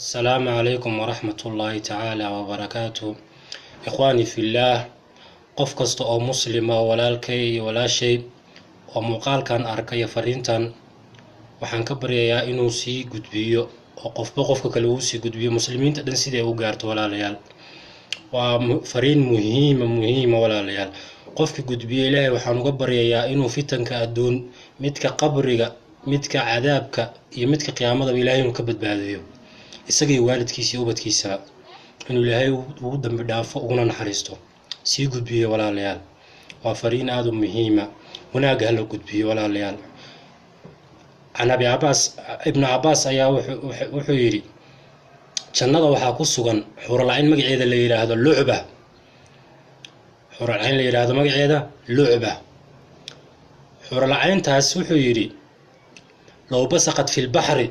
السلام عليكم ورحمة الله تعالى وبركاته. إخواني في الله، qof kasta oo muslima walaalkay wala shay oo muuqaalkan arkay fariintan waxaan ka baryayaa inuu sii gudbiyo oo qofka kale uu sii gudbiyo muslimiinta dhan sidii ay u gaarto walaalayaal. waa fariin muhiima walaalayaal. qofka gudbiyo Ilaahay waxaan uga baryayaa inuu fitanka adduun, midka qabriga, midka cadaabka iyo midka qiyaamada Ilaahay inuu ka badbaadiyo isaga iyo waalidkiisa iyo ubadkiisa, inuu Ilaahay ugu dambi dhaafo uguna naxariisto. sii gudbiyo walaalayaal, waa fariin aad u muhiima, wanaag hal gudbiyo walaalayaal. ibn Abbas ayaa wuxuu yiri jannada waxaa ku sugan xuralayn magaceeda la yiraahdo lucba. xuralayn la yiraahdo magaceeda lucba. xuralayntaas wuxuu yiri law basaqat fil bahri,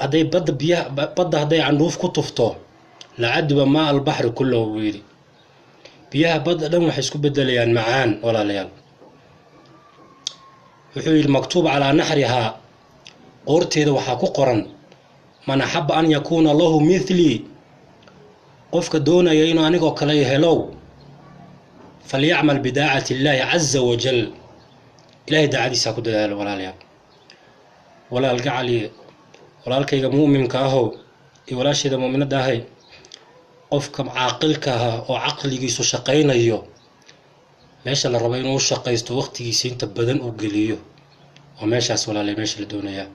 haday badda haday candhuuf ku tufto la cadba ma al bahri kulluhu yiri. biyaha badda dhan waxay isku bedelayaan macaan walaalayaal. wuxuu yiri maktuub ala nahriha, qorteeda waxaa ku qoran man habba an yakuna lahu mithli, qofka doonaya inuu anigoo kale helo falyacmal bidaacati Illaahi azza wa jal. Ilaahay daacadiisa ku dadaalo walaalayaal. walaalkayga muuminka ahow iyo walaasheeda muuminada ahay, qofka caaqilka ah oo caqligiisu shaqaynayo meesha la rabo inuu shaqaysto waqtigiisa inta badan uu geliyo oo meeshaas walaalay meesha la doonayaa.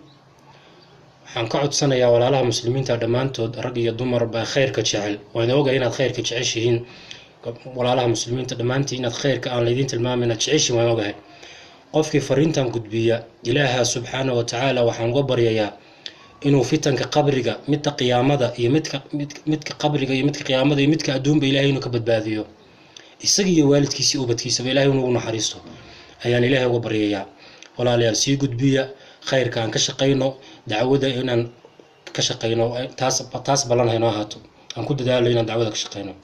waxaan ka codsanayaa walaalaha muslimiinta dhamaantood, rag iyo dumar ba khayrka jecel, waan ogahay inaad khayrka jeceshihiin. walaalaha muslimiinta dhamaantii inaad khayrka aan leedin tilmaamin inaad jeceshiin waan ogahay. qofkii fariintan gudbiya Ilaaha subhanahu wa ta'ala waxaan uga baryayaa inuu fitanka qabriga, midka qiyaamada iyo midka qabriga iyo midka qiyaamada iyo midka adduunba Ilaahay inuu ka badbaadiyo isaga iyo waalidkiisa iyo ubadkiisa Ilaahay inuu naxariisto ayaan Ilaahay uga baryayaa. walaalayaal sii gudbiya, khayrka aan ka shaqeyno, dacwada inaan ka shaqeyno, taas balan hayno ahaato, aan ku dadaalo inaan dacwada ka shaqeyno.